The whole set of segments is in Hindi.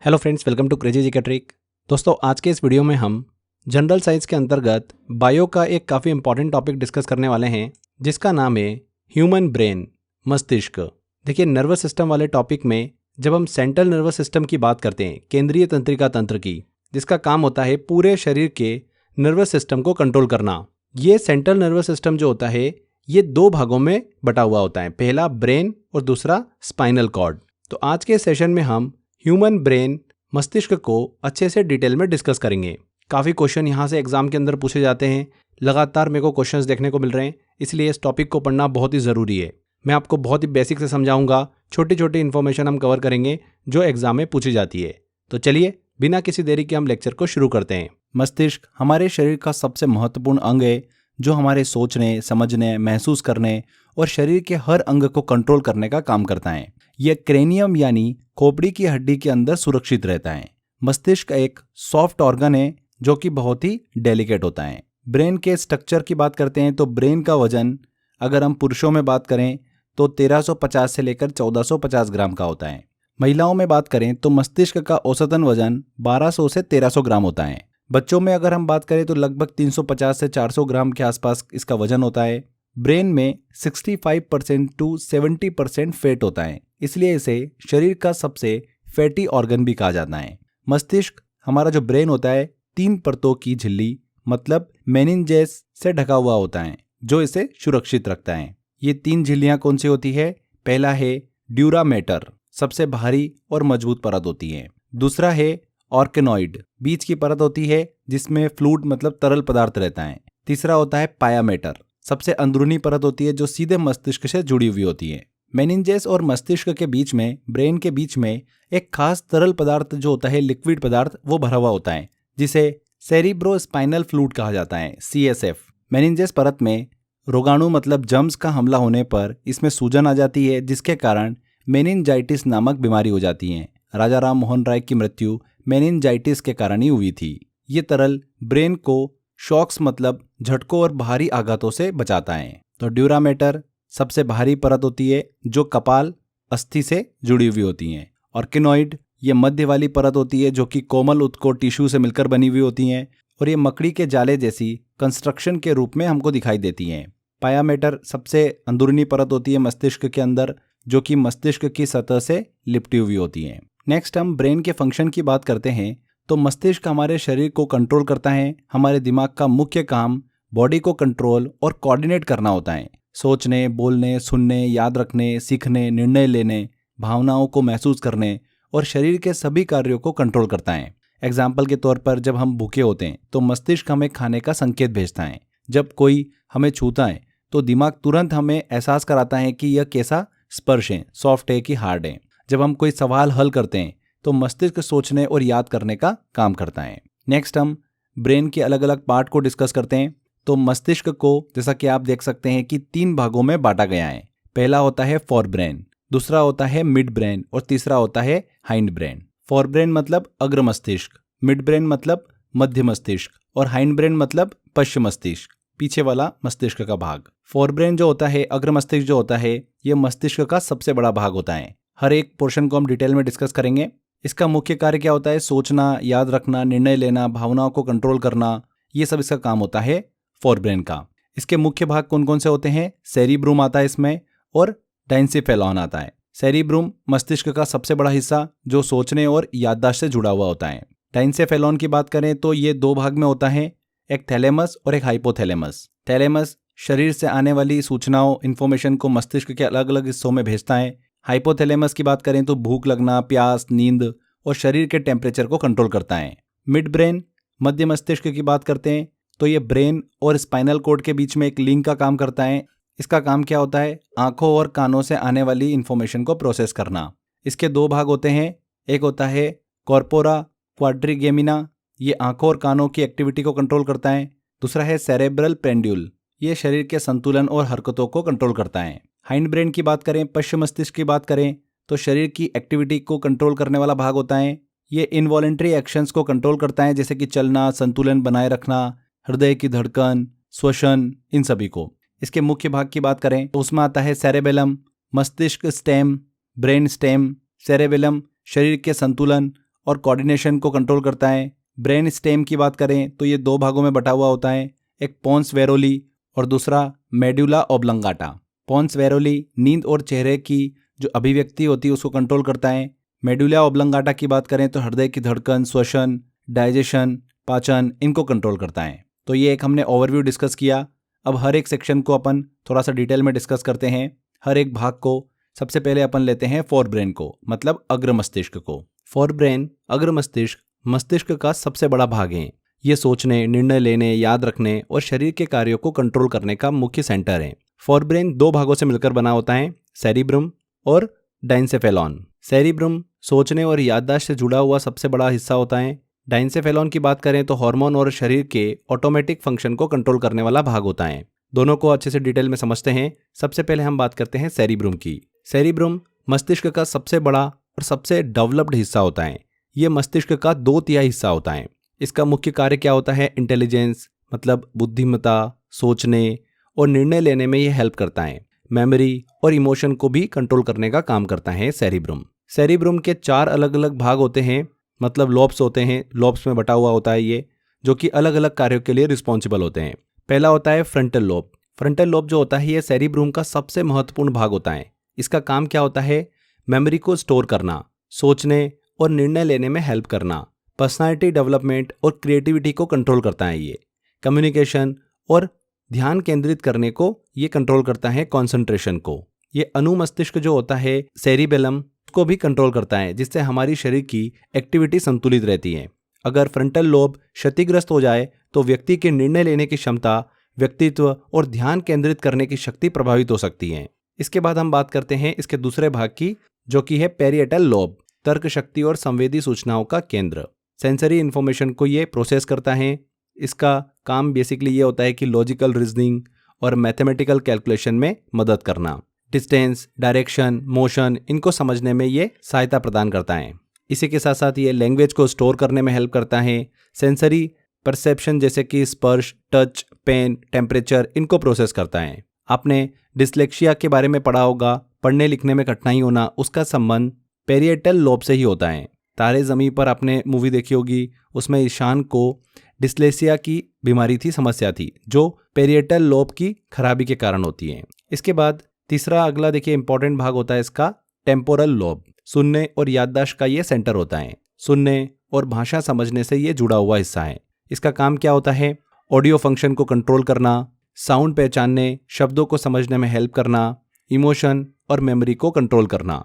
Hello friends, welcome to crazy G का ट्रिक। दोस्तों, आज के इस वीडियो में हम जनरल साइंस के अंतर्गत बायो का एक काफ़ी इंपॉर्टेंट टॉपिक डिस्कस करने वाले हैं, जिसका नाम है ह्यूमन ब्रेन, मस्तिष्क। देखिए, नर्वस सिस्टम वाले टॉपिक में जब हम सेंट्रल नर्वस सिस्टम की बात करते हैं, केंद्रीय तंत्रिका तंत्र की, जिसका काम होता है पूरे शरीर के नर्वस सिस्टम को कंट्रोल करना। ये सेंट्रल नर्वस सिस्टम जो होता है, ये दो भागों में बटा हुआ होता है, पहला ब्रेन और दूसरा स्पाइनल कॉर्ड। तो आज के सेशन में हम ह्यूमन ब्रेन, मस्तिष्क को अच्छे से डिटेल में डिस्कस करेंगे। काफ़ी क्वेश्चन यहाँ से एग्जाम के अंदर पूछे जाते हैं, लगातार मेरे को क्वेश्चंस देखने को मिल रहे हैं, इसलिए इस टॉपिक को पढ़ना बहुत ही ज़रूरी है। मैं आपको बहुत ही बेसिक से समझाऊंगा, छोटी छोटी इन्फॉर्मेशन हम कवर करेंगे जो एग्जाम में पूछी जाती है। तो चलिए, बिना किसी देरी के हम लेक्चर को शुरू करते हैं। मस्तिष्क हमारे शरीर का सबसे महत्वपूर्ण अंग है, जो हमारे सोचने, समझने, महसूस करने और शरीर के हर अंग को कंट्रोल करने का काम करता है। यह क्रेनियम यानी खोपड़ी की हड्डी के अंदर सुरक्षित रहता है। मस्तिष्क एक सॉफ्ट ऑर्गन है जो कि बहुत ही डेलिकेट होता है। ब्रेन के स्ट्रक्चर की बात करते हैं तो ब्रेन का वजन, अगर हम पुरुषों में बात करें तो 1350 से लेकर 1450 ग्राम का होता है। महिलाओं में बात करें तो मस्तिष्क का औसतन वजन 1200 से 1300 ग्राम होता है। बच्चों में अगर हम बात करें तो लगभग 350 से 400 ग्राम के आसपास इसका वजन होता है। ब्रेन में 65% टू 70% फैट होता है, इसलिए इसे शरीर का सबसे फैटी ऑर्गन भी कहा जाता है। मस्तिष्क, हमारा जो ब्रेन होता है, 3 परतों की झिल्ली मतलब मेनिंजेस से ढका हुआ होता है, जो इसे सुरक्षित रखता है। ये 3 झिल्लियां कौन सी होती है? पहला है ड्यूरा मैटर, सबसे भारी और मजबूत परत होती है। दूसरा है ऑर्केनॉइड, बीच की परत होती है जिसमें फ्लूइड मतलब तरल पदार्थ रहता है। तीसरा होता है पाया मैटर, सबसे अंदरूनी परत होती है जो सीधे मस्तिष्क से जुड़ी हुई होती है। मेनिंजेस और मस्तिष्क के बीच में, ब्रेन के बीच में एक खास तरल पदार्थ जो होता है, लिक्विड पदार्थ, वो भरा हुआ होता है, जिसे सेरिब्रोस्पाइनल फ्लूइड कहा जाता है, CSF। मेनिंजेस परत में रोगाणु मतलब जर्म्स का हमला होने पर इसमें सूजन आ जाती है, जिसके कारण मेनिंजाइटिस नामक बीमारी हो जाती है। राजा राम मोहन राय की मृत्यु मेनिंजाइटिस के कारण ही हुई थी। ये तरल ब्रेन को शॉक्स मतलब झटकों और बाहरी आघातों से बचाता है। तो ड्यूरा मैटर सबसे भारी परत होती है जो कपाल अस्थि से जुड़ी हुई होती है। ऑर्किनॉइड, ये मध्य वाली परत होती है जो कि कोमल उत्कोट टिश्यू से मिलकर बनी हुई होती हैं, और ये मकड़ी के जाले जैसी कंस्ट्रक्शन के रूप में हमको दिखाई देती हैं। पाया मैटर सबसे अंदरूनी परत होती है मस्तिष्क के अंदर, जो कि मस्तिष्क की सतह से लिपटी हुई होती है। नेक्स्ट हम ब्रेन के फंक्शन की बात करते हैं तो मस्तिष्क हमारे शरीर को कंट्रोल करता है। हमारे दिमाग का मुख्य काम बॉडी को कंट्रोल और कोऑर्डिनेट करना होता है। सोचने, बोलने, सुनने, याद रखने, सीखने, निर्णय लेने, भावनाओं को महसूस करने और शरीर के सभी कार्यों को कंट्रोल करता है। एग्जाम्पल के तौर पर, जब हम भूखे होते हैं तो मस्तिष्क हमें खाने का संकेत भेजता है। जब कोई हमें छूता है तो दिमाग तुरंत हमें एहसास कराता है कि यह कैसा स्पर्श है, सॉफ्ट है कि हार्ड है। जब हम कोई सवाल हल करते हैं तो मस्तिष्क सोचने और याद करने का काम करता है। नेक्स्ट हम ब्रेन के अलग अलग पार्ट को डिस्कस करते हैं। तो मस्तिष्क को, जैसा कि आप देख सकते हैं, कि 3 भागों में बांटा गया है। पहला होता है फोर ब्रेन, दूसरा होता है मिड ब्रेन और तीसरा होता है हाइंड ब्रेन। फोर ब्रेन मतलब अग्र मस्तिष्क, मिड ब्रेन मतलब मध्य मस्तिष्क और हाइंड ब्रेन मतलब पश्चिम मस्तिष्क, पीछे वाला मस्तिष्क का भाग। फोर ब्रेन जो होता है, अग्र मस्तिष्क जो होता है, यह मस्तिष्क का सबसे बड़ा भाग होता है। हर एक पोर्शन को हम डिटेल में डिस्कस करेंगे। इसका मुख्य कार्य क्या होता है? सोचना, याद रखना, निर्णय लेना, भावनाओं को कंट्रोल करना, ये सब इसका काम होता है फोर ब्रेन का। इसके मुख्य भाग कौन कौन से होते हैं? सेरिब्रूम आता है इसमें और डाइन्सेफेलॉन आता है। सेरिब्रूम मस्तिष्क का सबसे बड़ा हिस्सा जो सोचने और याददाश्त से जुड़ा हुआ होता है। डाइन्सेफेलॉन की बात करें तो ये 2 भाग में होता है, एक थैलेमस और एक हाइपोथैलेमस। थैलेमस शरीर से आने वाली सूचनाओं, इंफॉर्मेशन को मस्तिष्क के अलग अलग हिस्सों में भेजता है। हाइपोथैलेमस की बात करें तो भूख लगना, प्यास, नींद और शरीर के टेम्परेचर को कंट्रोल करता है। मिड ब्रेन, मध्य मस्तिष्क की बात करते हैं तो ये ब्रेन और स्पाइनल कॉर्ड के बीच में एक लिंक का काम करता है। इसका काम क्या होता है? आंखों और कानों से आने वाली इंफॉर्मेशन को प्रोसेस करना। इसके 2 भाग होते हैं, एक होता है कॉर्पोरा क्वाड्रिगेमिना, ये आंखों और कानों की एक्टिविटी को कंट्रोल करता है। दूसरा है सेरेब्रल पेंड्यूल, ये शरीर के संतुलन और हरकतों को कंट्रोल करता है। हाइंड ब्रेन की बात करें, पश्चिम मस्तिष्क की बात करें तो शरीर की एक्टिविटी को कंट्रोल करने वाला भाग होता है। ये इनवॉलेंट्री एक्शंस को कंट्रोल करता है, जैसे कि चलना, संतुलन बनाए रखना, हृदय की धड़कन, श्वसन, इन सभी को। इसके मुख्य भाग की बात करें तो उसमें आता है सेरेबेलम, मस्तिष्क स्टेम, ब्रेन स्टेम। सेरेबेलम शरीर के संतुलन और कोऑर्डिनेशन को कंट्रोल करता है। ब्रेन स्टेम की बात करें तो ये 2 भागों में बटा हुआ होता है, एक पोन्स वेरोली और दूसरा मेडुला ऑब्लंगाटा। पोन्स वेरोली नींद और चेहरे की जो अभिव्यक्ति होती है उसको कंट्रोल करता है। मेडुला ऑब्लंगाटा की बात करें तो हृदय की धड़कन, श्वसन, डाइजेशन, पाचन, इनको कंट्रोल करता है। तो ये एक हमने ओवरव्यू डिस्कस किया। अब हर एक सेक्शन को अपन थोड़ा सा डिटेल में डिस्कस करते हैं, हर एक भाग को। सबसे पहले अपन लेते हैं फोर ब्रेन को, मतलब अग्र मस्तिष्क को। फोर ब्रेन, अग्र मस्तिष्क, मस्तिष्क का सबसे बड़ा भाग है। ये सोचने, निर्णय लेने, याद रखने और शरीर के कार्यों को कंट्रोल करने का मुख्य सेंटर है। फोर ब्रेन 2 भागों से मिलकर बना होता है, सेरिब्रम और डाइन्सेफेलॉन। सेरिब्रम सोचने और याददाश्त से जुड़ा हुआ सबसे बड़ा हिस्सा होता है। डाइन्सेफेलॉन की बात करें तो हार्मोन और शरीर के ऑटोमेटिक फंक्शन को कंट्रोल करने वाला भाग होता है। दोनों को अच्छे से डिटेल में समझते हैं। सबसे पहले हम बात करते हैं सेरिब्रम की। सेरिब्रम मस्तिष्क का सबसे बड़ा और सबसे डेवलप्ड हिस्सा होता है। ये मस्तिष्क का 2/3 हिस्सा होता है। इसका मुख्य कार्य क्या होता है? इंटेलिजेंस, मतलब बुद्धिमत्ता, सोचने और निर्णय लेने में ये हेल्प करता है। मेमोरी और इमोशन को भी कंट्रोल करने का काम करता है सेरिब्रम। सेरिब्रम के 4 अलग अलग भाग होते हैं, मतलब लोब्स होते हैं। लोब्स में बटा हुआ होता है ये, जो कि अलग अलग कार्यों के लिए रिस्पॉन्सिबल होते हैं। पहला होता है फ्रंटल लोब। फ्रंटल लोब जो होता है ये सेरिब्रम का सबसे महत्वपूर्ण भाग होता है। इसका काम क्या होता है? मेमोरी को स्टोर करना, सोचने और निर्णय लेने में हेल्प करना, पर्सनालिटी डेवलपमेंट और क्रिएटिविटी को कंट्रोल करता है ये। कम्युनिकेशन और ध्यान केंद्रित करने को ये कंट्रोल करता है, कंसंट्रेशन को। ये अनुमस्तिष्क जो होता है सेरिबेलम को भी कंट्रोल करता है, जिससे हमारी शरीर की एक्टिविटी संतुलित रहती है। अगर फ्रंटल लोब क्षतिग्रस्त हो जाए तो व्यक्ति के निर्णय लेने की क्षमता, व्यक्तित्व और ध्यान केंद्रित करने की शक्ति प्रभावित हो सकती है। इसके बाद हम बात करते हैं इसके दूसरे भाग की, जो कि है पेरिएटल लोब, तर्क शक्ति और संवेदी सूचनाओं का केंद्र। सेंसरी इंफॉर्मेशन को ये प्रोसेस करता है। इसका काम बेसिकली ये होता है कि लॉजिकल रीजनिंग और मैथमेटिकल कैलकुलेशन में मदद करना। डिस्टेंस, डायरेक्शन, मोशन, इनको समझने में ये सहायता प्रदान करता है। इसी के साथ साथ ये लैंग्वेज को स्टोर करने में हेल्प करता है। सेंसरी परसेप्शन जैसे कि स्पर्श, टच, पेन, टेम्परेचर, इनको प्रोसेस करता है। आपने डिस्लेक्सिया के बारे में पढ़ा होगा, पढ़ने लिखने में कठिनाई होना, उसका संबंध पेरिएटल लोब से ही होता है। तारे ज़मीं पर आपने मूवी देखी होगी, उसमें ईशान को डिस्लेक्सिया की बीमारी थी, समस्या थी, जो पेरिएटल लोब की खराबी के कारण होती है। इसके बाद तीसरा अगला देखिए इंपॉर्टेंट भाग होता है इसका, टेम्पोरल लोब। सुनने और याददाश्त का ये सेंटर होता है। सुनने और भाषा समझने से ये जुड़ा हुआ हिस्सा है। इसका काम क्या होता है? ऑडियो फंक्शन को कंट्रोल करना, साउंड पहचानने, शब्दों को समझने में हेल्प करना, इमोशन और मेमोरी को कंट्रोल करना।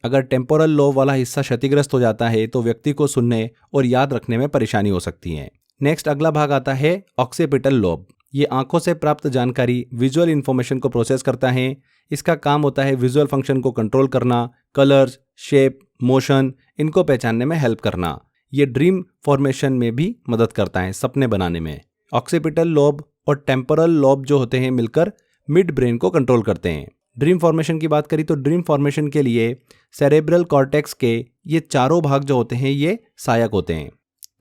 अगर टेम्पोरल लोब वाला हिस्सा क्षतिग्रस्त हो जाता है तो व्यक्ति को सुनने और याद रखने में परेशानी हो सकती है। नेक्स्ट अगला भाग आता है ऑक्सीपिटल लोब। ये आंखों से प्राप्त जानकारी, विजुअल इंफॉर्मेशन को प्रोसेस करता है। इसका काम होता है विजुअल फंक्शन को कंट्रोल करना, कलर्स, शेप, मोशन, इनको पहचानने में हेल्प करना। ये ड्रीम फॉर्मेशन में भी मदद करता है, सपने बनाने में। ऑक्सीपिटल लोब और टेम्पोरल लोब जो होते हैं मिलकर मिड ब्रेन को कंट्रोल करते हैं। ड्रीम फॉर्मेशन की बात करी तो ड्रीम फॉर्मेशन के लिए सेरेब्रल कॉर्टेक्स के ये चारों भाग जो होते हैं ये सहायक होते हैं।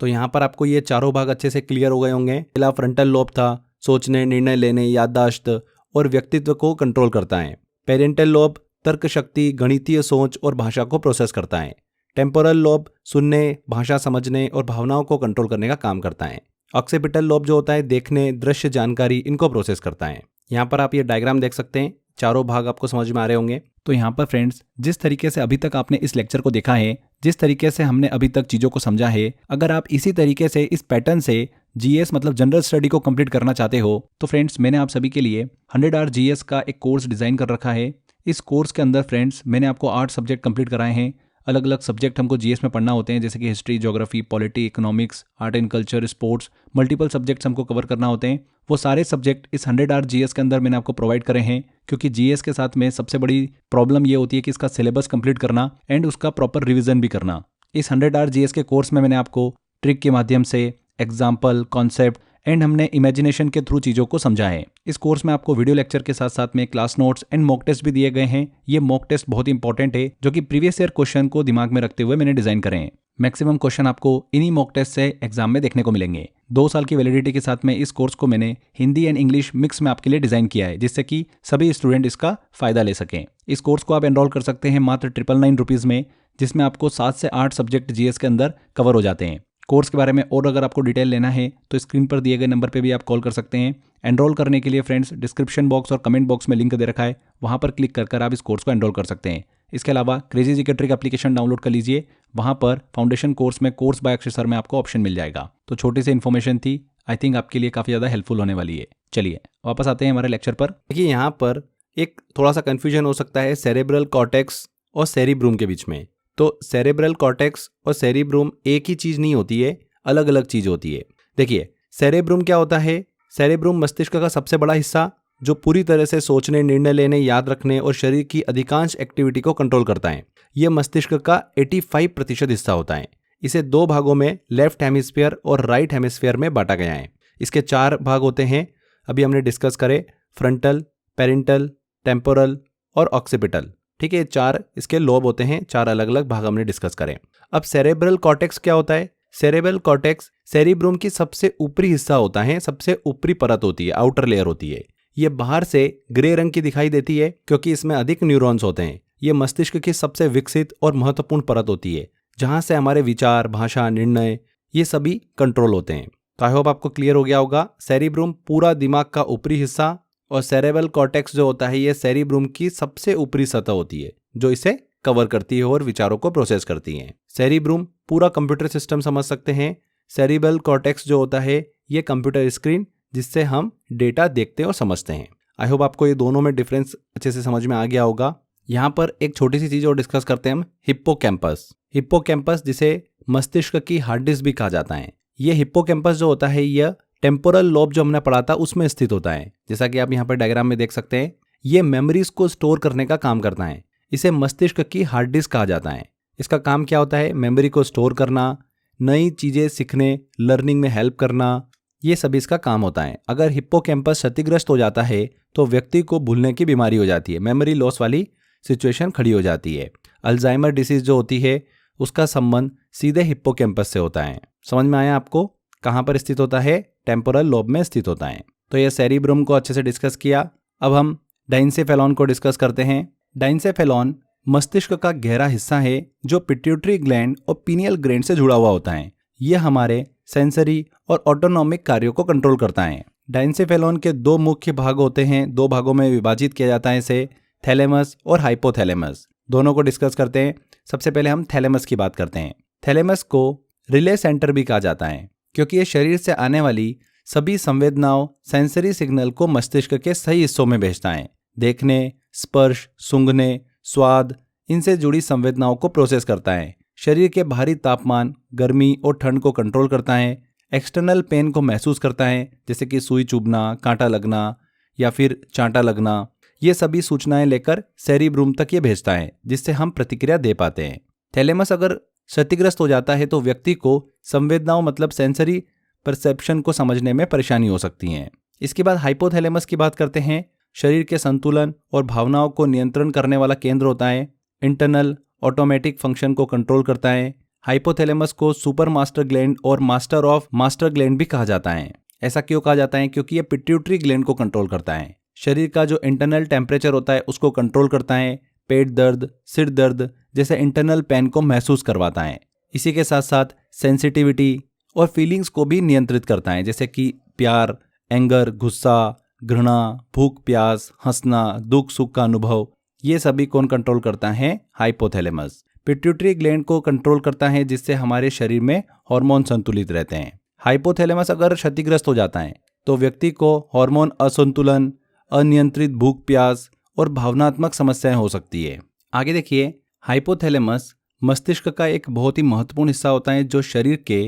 तो यहाँ पर आपको ये चारों भाग अच्छे से क्लियर हो गए होंगे। पहला फ्रंटल लोब था, सोचने, निर्णय लेने, याददाश्त और व्यक्तित्व को कंट्रोल करता है। पेरेंटल लोब तर्क शक्ति, गणितीय सोच और भाषा को प्रोसेस करता है। टेम्पोरल लोब सुनने, भाषा समझने और भावनाओं को कंट्रोल करने का काम करता है। ऑक्सीपिटल लोब जो होता है देखने, दृश्य जानकारी, इनको प्रोसेस करता है। यहाँ पर आप ये डायग्राम देख सकते हैं, चारों भाग आपको समझ में आ रहे होंगे। तो यहाँ पर फ्रेंड्स, जिस तरीके से अभी तक आपने इस लेक्चर को देखा है, जिस तरीके से हमने अभी तक चीज़ों को समझा है, अगर आप इसी तरीके से इस पैटर्न से जीएस मतलब जनरल स्टडी को कंप्लीट करना चाहते हो तो फ्रेंड्स मैंने आप सभी के लिए 100 आवर जीएस का एक कोर्स डिज़ाइन कर रखा है। इस कोर्स के अंदर फ्रेंड्स मैंने आपको 8 सब्जेक्ट कंप्लीट कराए हैं। अलग अलग सब्जेक्ट हमको जीएस में पढ़ना होते हैं, जैसे कि history, geography, polity, economics, art and culture, sports, multiple subjects हमको कवर करना होते हैं। वो सारे सब्जेक्ट इस 100 आवर जीएस के अंदर मैंने आपको प्रोवाइड करे हैं, क्योंकि जीएस के साथ में सबसे बड़ी प्रॉब्लम ये होती है कि इसका सिलेबस कंप्लीट करना एंड उसका प्रॉपर रिविजन भी करना। इस 100 आवर जीएस के कोर्स में मैंने आपको ट्रिक के माध्यम से, एग्जाम्पल, कॉन्सेप्ट एंड हमने इमेजिनेशन के थ्रू चीज़ों को समझा है। इस कोर्स में आपको वीडियो लेक्चर के साथ साथ में class notes and mock test भी दिए गए हैं। ये मॉक टेस्ट बहुत इंपॉर्टेंट है, जो कि प्रीवियस ईयर क्वेश्चन को दिमाग में रखते हुए मैंने डिजाइन करे हैं। मैक्सिमम क्वेश्चन आपको इन्हीं मॉक टेस्ट से एग्जाम में देखने को मिलेंगे। 2 साल की वैलिडिटी के साथ में इस कोर्स को मैंने हिंदी एंड इंग्लिश मिक्स में आपके लिए डिजाइन किया है, जिससे कि सभी स्टूडेंट इसका फायदा ले सकें। इस कोर्स को आप एनरोल कर सकते हैं मात्र 999 रुपीज़ में, जिसमें आपको 7 से 8 सब्जेक्ट जीएस के अंदर कवर हो जाते हैं। कोर्स के बारे में और अगर आपको डिटेल लेना है तो स्क्रीन पर दिए गए नंबर पे भी आप कॉल कर सकते हैं। एनरोल करने के लिए फ्रेंड्स डिस्क्रिप्शन बॉक्स और कमेंट बॉक्स में लिंक दे रखा है, वहाँ पर क्लिक कर आप इस कोर्स को एनरोल कर सकते हैं। इसके अलावा crazy GK trick application download कर लीजिए, वहाँ पर फाउंडेशन कोर्स में कोर्स बाय अक्षय सर में आपको ऑप्शन मिल जाएगा। तो छोटी सी इन्फॉर्मेशन थी, आई थिंक आपके लिए काफ़ी ज़्यादा हेल्पफुल होने वाली है। चलिए वापस आते हैं हमारे लेक्चर पर। देखिए यहाँ पर एक थोड़ा सा कन्फ्यूजन हो सकता है सेरेब्रल कॉर्टेक्स और सेरिब्रूम के बीच में। तो सेरेब्रल कॉर्टेक्स और सेरिब्रूम एक ही चीज़ नहीं होती है, अलग अलग चीज़ होती है। देखिए सेरेब्रूम क्या होता है? सेरेब्रूम मस्तिष्क का सबसे बड़ा हिस्सा जो पूरी तरह से सोचने, निर्णय लेने, याद रखने और शरीर की अधिकांश एक्टिविटी को कंट्रोल करता है। यह मस्तिष्क का 85% हिस्सा होता है। इसे 2 भागों में लेफ्ट हेमिस्फीयर और राइट हेमिस्फीयर में बांटा गया है। इसके 4 भाग होते हैं, अभी हमने डिस्कस करे, फ्रंटल, पेरेंटल, टेम्पोरल और ऑक्सीपिटल। ठीक है, 4 इसके लोब होते हैं, 4 अलग अलग भाग हमने डिस्कस करें। अब सेरेब्रल कॉर्टेक्स क्या होता है? सेरेब्रल कॉर्टेक्स सेरिब्रूम की सबसे ऊपरी हिस्सा होता है, सबसे ऊपरी परत होती है, आउटर लेयर होती है। ये बाहर से ग्रे रंग की दिखाई देती है क्योंकि इसमें अधिक न्यूरॉन्स होते हैं। ये मस्तिष्क की सबसे विकसित और महत्वपूर्ण परत होती है, जहां से हमारे विचार, भाषा, निर्णय ये सभी कंट्रोल होते हैं। तो आई होप आपको क्लियर हो गया होगा। सेरिब्रूम पूरा दिमाग का ऊपरी हिस्सा और सेरेब्रल कॉर्टेक्स जो होता है ये सेरिब्रूम की सबसे ऊपरी सतह होती है जो इसे कवर करती है और विचारों को प्रोसेस करती है। सेरिब्रूम पूरा कंप्यूटर सिस्टम समझ सकते हैं। सेरिब्रल कॉर्टेक्स जो होता है ये कंप्यूटर स्क्रीन जिससे हम डेटा देखते हैं और समझते हैं। आई होप आपको ये दोनों में डिफरेंस अच्छे से समझ में आ गया होगा। यहाँ पर एक छोटी सी चीज़ और डिस्कस करते हैं हम, हिप्पोकैम्पस। हिप्पोकैम्पस जिसे मस्तिष्क की हार्ड डिस्क भी कहा जाता है। ये हिप्पोकैम्पस जो होता है यह टेम्पोरल लोब जो हमने पढ़ा था उसमें स्थित होता है। जैसा कि आप यहाँ पर डायग्राम में देख सकते हैं, ये मेमोरीज को स्टोर करने का काम करता है। इसे मस्तिष्क की हार्ड डिस्क कहा जाता है। इसका काम क्या होता है? मेमोरी को स्टोर करना, नई चीज़ें सीखने, लर्निंग में हेल्प करना, ये सभी इसका काम होता है। अगर हिप्पोकैम्पस क्षतिग्रस्त हो जाता है तो व्यक्ति को भूलने की बीमारी हो जाती है, मेमोरी लॉस वाली सिचुएशन खड़ी हो जाती है। अल्जाइमर डिसीज जो होती है उसका संबंध सीधे हिप्पोकैम्पस से होता है। समझ में आया आपको? कहाँ पर स्थित होता है? टेम्पोरल लोब में स्थित होता है। तो ये सेरिब्रम को अच्छे से डिस्कस किया। अब हम डाइनसेफेलॉन को डिस्कस करते हैं। डाइनसेफेलॉन मस्तिष्क का गहरा हिस्सा है जो पिट्यूटरी ग्लैंड और पीनियल ग्लैंड से जुड़ा हुआ होता है। यह हमारे सेंसरी और ऑटोनॉमिक कार्यों को कंट्रोल करता है। डाइनसेफेलॉन के 2 मुख्य भाग होते हैं, 2 भागों में विभाजित किया जाता है इसे, थैलेमस और हाइपोथैलेमस। दोनों को डिस्कस करते हैं। सबसे पहले हम थैलेमस की बात करते हैं। थैलेमस को रिले सेंटर भी कहा जाता है क्योंकि ये शरीर से आने वाली सभी संवेदनाओं, सेंसरी सिग्नल को मस्तिष्क के सही हिस्सों में भेजता है। देखने, स्पर्श, सूंघने, स्वाद, इनसे जुड़ी संवेदनाओं को प्रोसेस करता है। शरीर के बाहरी तापमान, गर्मी और ठंड को कंट्रोल करता है। एक्सटर्नल पेन को महसूस करता है, जैसे कि सुई चुभना, कांटा लगना या फिर चांटा लगना। ये सभी सूचनाएं लेकर सेरिब्रूम तक ये भेजता है जिससे हम प्रतिक्रिया दे पाते हैं। थैलेमस अगर क्षतिग्रस्त हो जाता है तो व्यक्ति को संवेदनाओं मतलब सेंसरी परसेप्शन को समझने में परेशानी हो सकती है। इसके बाद हाइपोथैलेमस की बात करते हैं। शरीर के संतुलन और भावनाओं को नियंत्रण करने वाला केंद्र होता है। इंटरनल ऑटोमेटिक फंक्शन को कंट्रोल करता है। हाइपोथैलेमस को सुपर मास्टर ग्लैंड और मास्टर ऑफ मास्टर ग्लैंड भी कहा जाता है। ऐसा क्यों कहा जाता है? क्योंकि यह पिट्यूटरी ग्लैंड को कंट्रोल करता है। शरीर का जो इंटरनल टेम्परेचर होता है उसको कंट्रोल करता है। पेट दर्द, सिर दर्द जैसे इंटरनल पेन को महसूस करवाता है। इसी के साथ साथ सेंसिटिविटी और फीलिंग्स को भी नियंत्रित करता है, जैसे कि प्यार, एंगर, गुस्सा, घृणा, भूख, प्यास, हंसना, दुख सुख का अनुभव, ये सभी कौन कंट्रोल करता है? हाइपोथैलेमस। पिट्यूटरी ग्लैंड को कंट्रोल करता है जिससे हमारे शरीर में हार्मोन संतुलित रहते हैं। हाइपोथैलेमस अगर क्षतिग्रस्त हो जाता है तो व्यक्ति को हार्मोन असंतुलन, अनियंत्रित भूख प्यास और भावनात्मक समस्याएं हो सकती है। आगे देखिए, हाइपोथैलेमस मस्तिष्क का एक बहुत ही महत्वपूर्ण हिस्सा होता है जो शरीर के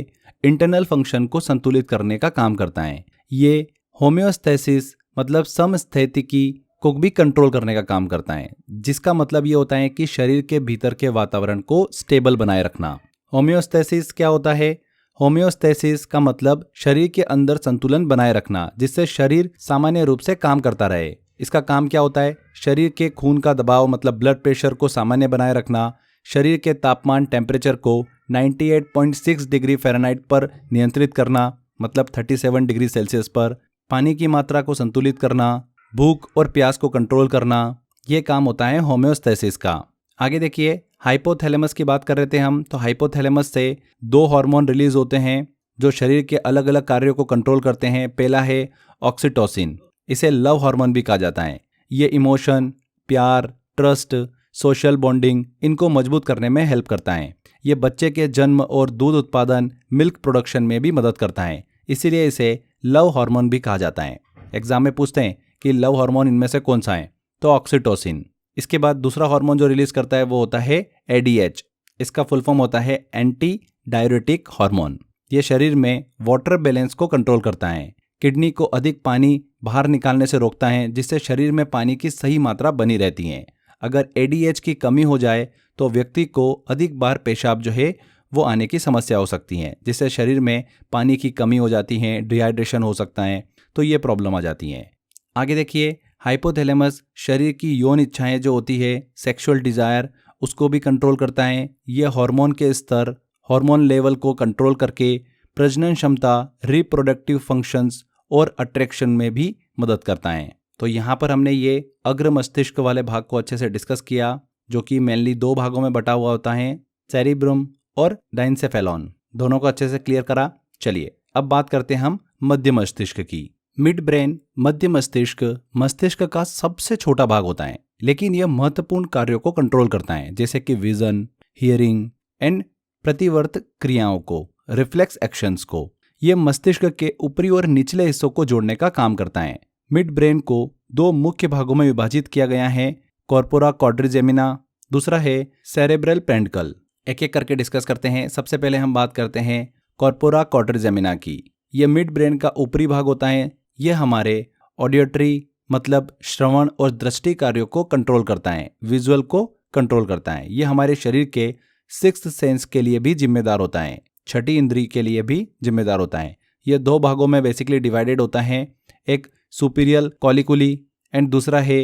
इंटरनल फंक्शन को संतुलित करने का काम करता है। ये होम्योस्टैसिस मतलब समस्थैतिकी को भी कंट्रोल करने का काम करता है, जिसका मतलब ये होता है कि शरीर के भीतर के वातावरण को स्टेबल बनाए रखना। होम्योस्टैसिस क्या होता है? होम्योस्टैसिस का मतलब शरीर के अंदर संतुलन बनाए रखना जिससे शरीर सामान्य रूप से काम करता रहे। इसका काम क्या होता है? शरीर के खून का दबाव मतलब ब्लड प्रेशर को सामान्य बनाए रखना, शरीर के तापमान टेम्परेचर को 98.6 डिग्री फ़ारेनहाइट पर नियंत्रित करना मतलब 37 डिग्री सेल्सियस पर, पानी की मात्रा को संतुलित करना, भूख और प्यास को कंट्रोल करना, ये काम होता है होम्योस्टैसिस का। आगे देखिए, हाइपोथैलेमस की बात कर रहे थे हम, तो हाइपोथैलेमस से 2 हार्मोन रिलीज होते हैं जो शरीर के अलग अलग कार्यों को कंट्रोल करते हैं। पहला है ऑक्सीटोसिन, इसे लव हार्मोन भी कहा जाता है। ये इमोशन, प्यार, ट्रस्ट, सोशल बॉन्डिंग इनको मजबूत करने में हेल्प करता है। ये बच्चे के जन्म और दूध उत्पादन, मिल्क प्रोडक्शन में भी मदद करता है, इसीलिए इसे लव हार्मोन भी कहा जाता है। एग्जाम में पूछते हैं कि लव हार्मोन इनमें से कौन सा है, तो ऑक्सीटोसिन। इसके बाद दूसरा हार्मोन जो रिलीज करता है वो होता है एडीएच। इसका फुल फॉर्म होता है एंटी डाययूरेटिक हार्मोन। ये शरीर में वाटर बैलेंस को कंट्रोल करता है, किडनी को अधिक पानी बाहर निकालने से रोकता है, जिससे शरीर में पानी की सही मात्रा बनी रहती है। अगर एडीएच की कमी हो जाए तो व्यक्ति को अधिक बार पेशाब जो है वो आने की समस्या हो सकती है, जिससे शरीर में पानी की कमी हो जाती है, डिहाइड्रेशन हो सकता है, तो ये प्रॉब्लम आ जाती है। आगे देखिए, हाइपोथैलेमस शरीर की यौन इच्छाएं जो होती है, सेक्सुअल डिजायर, उसको भी कंट्रोल करता है। ये हार्मोन के स्तर, हार्मोन लेवल को कंट्रोल करके प्रजनन क्षमता, रिप्रोडक्टिव फंक्शंस और अट्रैक्शन में भी मदद करता है। तो यहाँ पर हमने ये अग्र मस्तिष्क वाले भाग को अच्छे से डिस्कस किया, जो कि मेनली 2 भागों में बटा हुआ होता है, सेरिब्रम और डाइनसेफेलॉन। दोनों को अच्छे से क्लियर करा। चलिए अब बात करते हैं हम मध्य मस्तिष्क की। मिड ब्रेन, मध्य मस्तिष्क, मस्तिष्क का सबसे छोटा भाग होता है, लेकिन यह महत्वपूर्ण कार्यों को कंट्रोल करता है, जैसे कि विजन, हियरिंग एंड प्रतिवर्त क्रियाओं को, रिफ्लेक्स एक्शंस को। यह मस्तिष्क के ऊपरी और निचले हिस्सों को जोड़ने का काम करता है। मिड ब्रेन को 2 मुख्य भागों में विभाजित किया गया है, कॉर्पोरा क्वाड्रिजेमिना, दूसरा है सेरेब्रल पेंडकल। एक एक करके डिस्कस करते हैं। सबसे पहले हम बात करते हैं कॉर्पोरा क्वाड्रिजेमिना की। यह मिड ब्रेन का ऊपरी भाग होता है। यह हमारे ऑडियोटरी मतलब श्रवण और दृष्टि कार्यों को कंट्रोल करता है, विजुअल को कंट्रोल करता है। यह हमारे शरीर के 6th सेंस के लिए भी जिम्मेदार होता है, 6ठी इंद्रिय के लिए भी जिम्मेदार होता है। यह 2 भागों में बेसिकली डिवाइडेड होता है, एक सुपीरियर कॉलिकुली एंड दूसरा है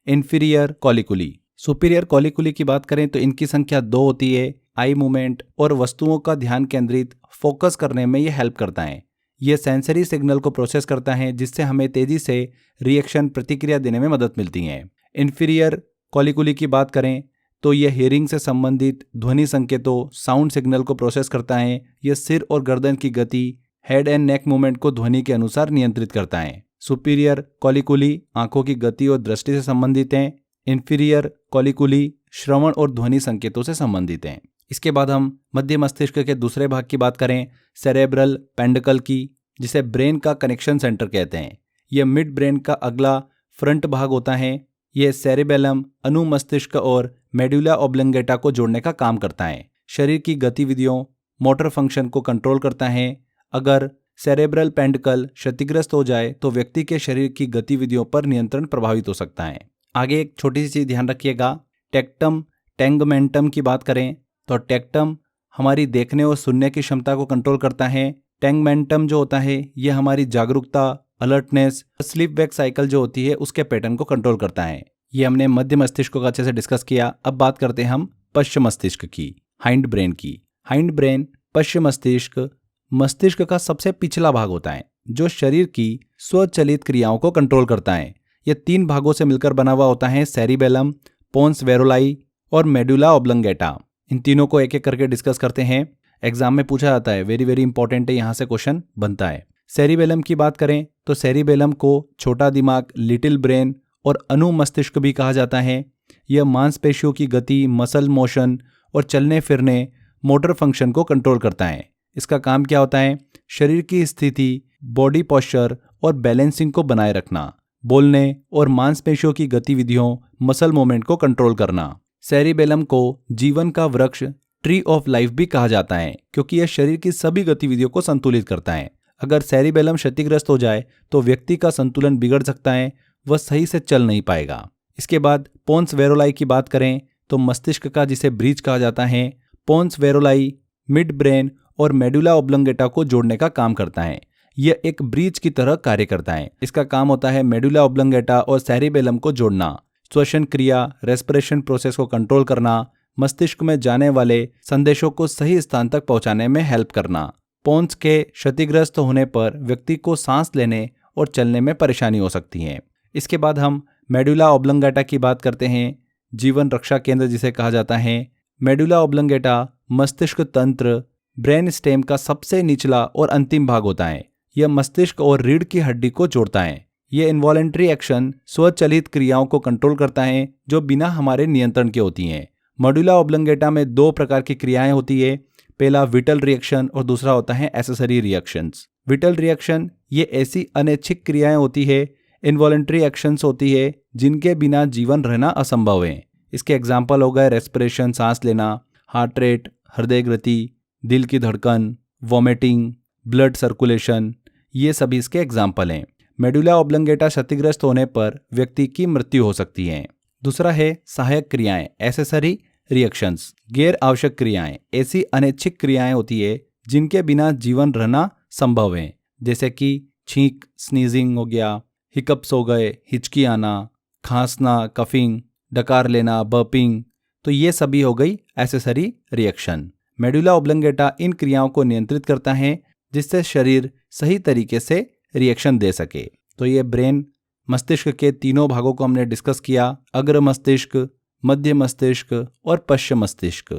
इंफीरियर कॉलिकुली। सुपीरियर कॉलिकुली की बात करें तो इनकी संख्या 2 होती है। आई मूवमेंट और वस्तुओं का ध्यान केंद्रित, फोकस करने में यह हेल्प करता है। यह सेंसरी सिग्नल को प्रोसेस करता है, जिससे हमें तेजी से रिएक्शन, प्रतिक्रिया देने में मदद मिलती है। इंफीरियर कॉलिकुली की बात करें तो यह हियरिंग से संबंधित ध्वनि संकेतों, साउंड सिग्नल को प्रोसेस करता है। यह सिर और गर्दन की गति, हेड एंड नेक मूवमेंट को ध्वनि के अनुसार नियंत्रित करता है। सुपीरियर कॉलिकुली आंखों की गति और दृष्टि से संबंधित है। इंफीरियर कॉलिकुली श्रवण और ध्वनि संकेतों से संबंधित है। इसके बाद हम मध्य मस्तिष्क के दूसरे भाग की बात करें, सेरेब्रल पेंडकल की, जिसे ब्रेन का कनेक्शन सेंटर कहते हैं। यह मिड ब्रेन का अगला फ्रंट भाग होता है। यह सेरिबेलम, अनुमस्तिष्क और मेडुला ऑब्लंगेटा को जोड़ने का काम करता है। शरीर की गतिविधियों, मोटर फंक्शन को कंट्रोल करता है। अगर सेरेब्रल पेंडकल क्षतिग्रस्त हो जाए तो व्यक्ति के शरीर की गतिविधियों पर नियंत्रण प्रभावित हो सकता है। आगे एक छोटी सी चीज ध्यान रखिएगा, टेक्टम टेंगमेंटम की बात करें तो टेक्टम हमारी देखने और सुनने की क्षमता को कंट्रोल करता है। टेंगमेंटम जो होता है यह हमारी जागरूकता, अलर्टनेस, स्लीप वेक साइकिल जो होती है उसके पैटर्न को कंट्रोल करता है। ये हमने मध्य मस्तिष्क को अच्छे से डिस्कस किया। अब बात करते हैं हम पश्चिम मस्तिष्क की, हाइंड ब्रेन की। हाइंड ब्रेन, पश्चिम मस्तिष्क, मस्तिष्क का सबसे पिछला भाग होता है, जो शरीर की स्वचालित क्रियाओं को कंट्रोल करता है। यह 3 भागों से मिलकर बना हुआ होता है, सेरिबेलम, पोन्स वेरोलाई और मेडुला ऑब्लंगेटा। इन तीनों को एक एक करके डिस्कस करते हैं। एग्जाम में पूछा जाता है, वेरी वेरी इंपॉर्टेंट है, यहाँ से क्वेश्चन बनता है। सेरिबेलम की बात करें तो सेरिबेलम को छोटा दिमाग, लिटिल ब्रेन और अनुमस्तिष्क भी कहा जाता है। यह मांसपेशियों की गति, मसल मोशन और चलने फिरने, मोटर फंक्शन को कंट्रोल करता है। इसका काम क्या होता है? शरीर की स्थिति, बॉडी पोस्चर और बैलेंसिंग को बनाए रखना, बोलने और मांसपेशियों की गतिविधियों, मसल मूवमेंट को कंट्रोल करना। सेरिबेलम को जीवन का वृक्ष, ट्री ऑफ लाइफ भी कहा जाता है, क्योंकि यह शरीर की सभी गतिविधियों को संतुलित करता है। अगर सेरिबेलम क्षतिग्रस्त हो जाए तो व्यक्ति का संतुलन बिगड़ सकता है, वह सही से चल नहीं पाएगा। इसके बाद पोन्स वेरोलाई की बात करें तो मस्तिष्क का, जिसे ब्रीच कहा जाता है, पोन्स वेरोलाई मिड ब्रेन और मेडुला ऑब्लंगेटा को जोड़ने का काम करता है। यह एक ब्रीच की तरह कार्य करता है। इसका काम होता है मेडुला ऑब्लंगेटा और सेरिबेलम को जोड़ना, श्वसन क्रिया, रेस्पिरेशन प्रोसेस को कंट्रोल करना, मस्तिष्क में जाने वाले संदेशों को सही स्थान तक पहुंचाने में हेल्प करना। पोन्स के क्षतिग्रस्त होने पर व्यक्ति को सांस लेने और चलने में परेशानी हो सकती है। इसके बाद हम मेडुला ऑब्लंगेटा की बात करते हैं, जीवन रक्षा केंद्र जिसे कहा जाता है। मेडुला ऑब्लंगेटा मस्तिष्क तंत्र ब्रेन स्टेम का सबसे निचला और अंतिम भाग होता है। यह मस्तिष्क और रीढ़ की हड्डी को जोड़ता है। यह इन्वॉलेंट्री एक्शन स्वचालित क्रियाओं को कंट्रोल करता है जो बिना हमारे नियंत्रण के होती हैं। मेडुला ऑब्लंगेटा में 2 प्रकार की क्रियाएं होती है। पहला विटल रिएक्शन और दूसरा होता है एसेसरी रिएक्शंस। विटल रिएक्शन ये ऐसी अनैच्छिक क्रियाएं होती है, इन्वॉलेंट्री एक्शंस होती है जिनके बिना जीवन रहना असंभव है। इसके एग्जाम्पल हो गए रेस्पिरेशन सांस लेना, हार्ट रेट हृदय गति, दिल की धड़कन, वॉमिटिंग, ब्लड सर्कुलेशन, ये सभी इसके एग्जाम्पल हैं। मेडुला ऑब्लंगेटा क्षतिग्रस्त होने पर व्यक्ति की मृत्यु हो सकती है। दूसरा है सहायक क्रियाएं एसेसरी रिएक्शंस। गैर आवश्यक क्रियाएं ऐसी अनैच्छिक क्रियाएं होती है जिनके बिना जीवन रहना संभव है, जैसे कि छींक स्नीजिंग हो गया, हिकअप्स हो गए, हिचकी आना, खांसना, कफिंग, डकार लेना, बर्पिंग, तो ये सभी हो गई एसेसरी रिएक्शन। मेडुला ऑब्लंगेटा इन क्रियाओं को नियंत्रित करता है जिससे शरीर सही तरीके से रिएक्शन दे सके। तो ये ब्रेन मस्तिष्क के 3 भागों को हमने डिस्कस किया, अग्र मस्तिष्क, मध्य मस्तिष्क और पश्चिम मस्तिष्क।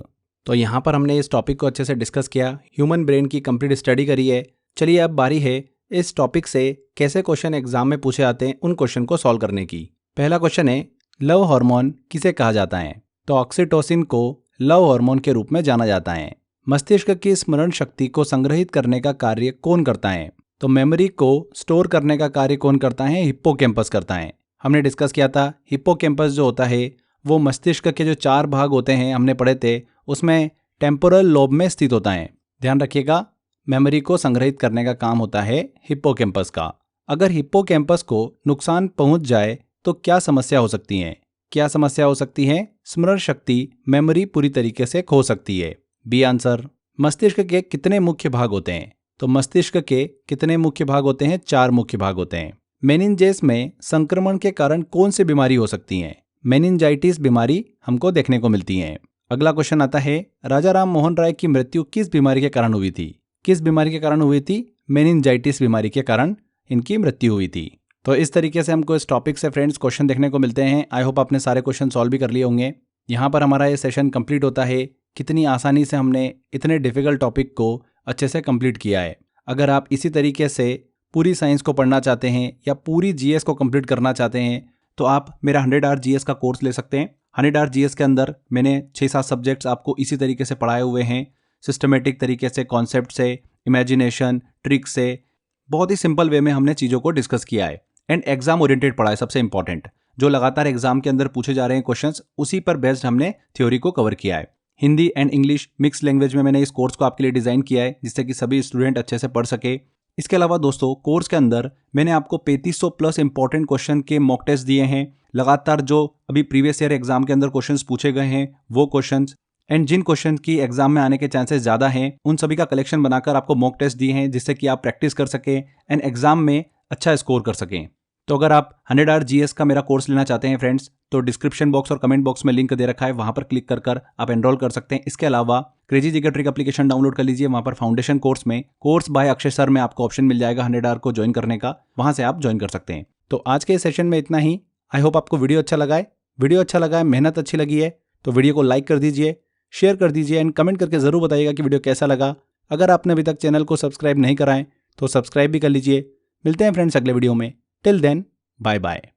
तो यहाँ पर हमने इस टॉपिक को अच्छे से डिस्कस किया, ह्यूमन ब्रेन की कंप्लीट स्टडी करी है। चलिए अब बारी है इस टॉपिक से कैसे क्वेश्चन एग्जाम में पूछे जाते हैं उन क्वेश्चन को सॉल्व करने की। पहला क्वेश्चन है, लव हार्मोन किसे कहा जाता है? तो ऑक्सीटोसिन को लव हार्मोन के रूप में जाना जाता है। मस्तिष्क की स्मरण शक्ति को संग्रहित करने का कार्य कौन करता है? तो मेमोरी को स्टोर करने का कार्य कौन करता है? हिप्पोकैम्पस करता है। हमने डिस्कस किया था हिप्पोकैम्पस जो होता है वो मस्तिष्क के जो 4 भाग होते हैं हमने पढ़े थे, उसमें टेम्पोरल लोब में स्थित होता है। ध्यान रखिएगा, मेमोरी को संग्रहित करने का काम होता है हिप्पोकैम्पस का। अगर हिप्पोकैम्पस को नुकसान पहुंच जाए तो क्या समस्या हो सकती है? क्या समस्या हो सकती है? स्मरण शक्ति, मेमोरी पूरी तरीके से खो सकती है। B answer. मस्तिष्क के कितने मुख्य भाग होते हैं? तो मस्तिष्क के कितने मुख्य भाग होते हैं? 4 मुख्य भाग होते हैं। मेनिंजेस में संक्रमण के कारण कौन सी बीमारी हो सकती है? मेनिंजाइटिस बीमारी हमको देखने को मिलती है। अगला क्वेश्चन आता है, राजा राम मोहन राय की मृत्यु किस बीमारी के कारण हुई थी? किस बीमारी के कारण हुई थी? मेनिंजाइटिस बीमारी के कारण इनकी मृत्यु हुई थी। तो इस तरीके से हमको इस टॉपिक से फ्रेंड्स क्वेश्चन देखने को मिलते हैं। आई होप आपने सारे क्वेश्चन सॉल्व भी कर लिए होंगे। यहाँ पर हमारा ये सेशन कंप्लीट होता है। कितनी आसानी से हमने इतने डिफिकल्ट टॉपिक को अच्छे से कंप्लीट किया है। अगर आप इसी तरीके से पूरी साइंस को पढ़ना चाहते हैं या पूरी जीएस को कंप्लीट करना चाहते हैं तो आप मेरा 100 आवर जीएस का कोर्स ले सकते हैं। 100 आवर जीएस के अंदर मैंने 6-7 सब्जेक्ट्स आपको इसी तरीके से पढ़ाए हुए हैं, सिस्टमेटिक तरीके से, कॉन्सेप्ट से, इमेजिनेशन, ट्रिक से, बहुत ही सिंपल वे में हमने चीज़ों को डिस्कस किया है। एंड एग्जाम ओरिएंटेड पढ़ा है, सबसे इंपॉर्टेंट। जो लगातार एग्जाम के अंदर पूछे जा रहे हैं क्वेश्चंस, उसी पर बेस्ड हमने थ्योरी को कवर किया है। Hindi and English mix language में मैंने इस कोर्स को आपके लिए डिज़ाइन किया है जिससे कि सभी स्टूडेंट अच्छे से पढ़ सके। इसके अलावा दोस्तों कोर्स के अंदर मैंने आपको 3500 प्लस इंपॉर्टेंट क्वेश्चन के मॉक टेस्ट दिए हैं। लगातार जो अभी प्रीवियस ईयर एग्जाम के अंदर क्वेश्चंस पूछे गए हैं वो क्वेश्चंस, एंड जिन क्वेश्चन की एग्जाम में आने के चांसेस ज़्यादा हैं उन सभी का कलेक्शन बनाकर आपको मॉक टेस्ट दिए हैं जिससे कि आप प्रैक्टिस कर सकें एंड एग्जाम में अच्छा स्कोर कर सकें। तो अगर आप 100 आवर जीएस का मेरा कोर्स लेना चाहते हैं फ्रेंड्स, तो डिस्क्रिप्शन बॉक्स और कमेंट बॉक्स में लिंक दे रखा है, वहां पर क्लिक कर आप एनरोल कर सकते हैं। इसके अलावा crazy GK trick application download कर लीजिए। वहां पर फाउंडेशन कोर्स में कोर्स बाय अक्षय सर में आपको ऑप्शन मिल जाएगा 100 आवर को ज्वाइन करने का, वहां से आप ज्वाइन कर सकते हैं। तो आज के सेशन में इतना ही। आई होप आपको वीडियो अच्छा लगा है। वीडियो अच्छा लगा है, मेहनत अच्छी लगी है तो वीडियो को लाइक कर दीजिए, शेयर कर दीजिए एंड कमेंट करके जरूर बताइएगा कि वीडियो कैसा लगा। अगर आपने अभी तक चैनल को सब्सक्राइब नहीं कराएं तो सब्सक्राइब भी कर लीजिए। मिलते हैं फ्रेंड्स अगले वीडियो में। Till then, bye bye.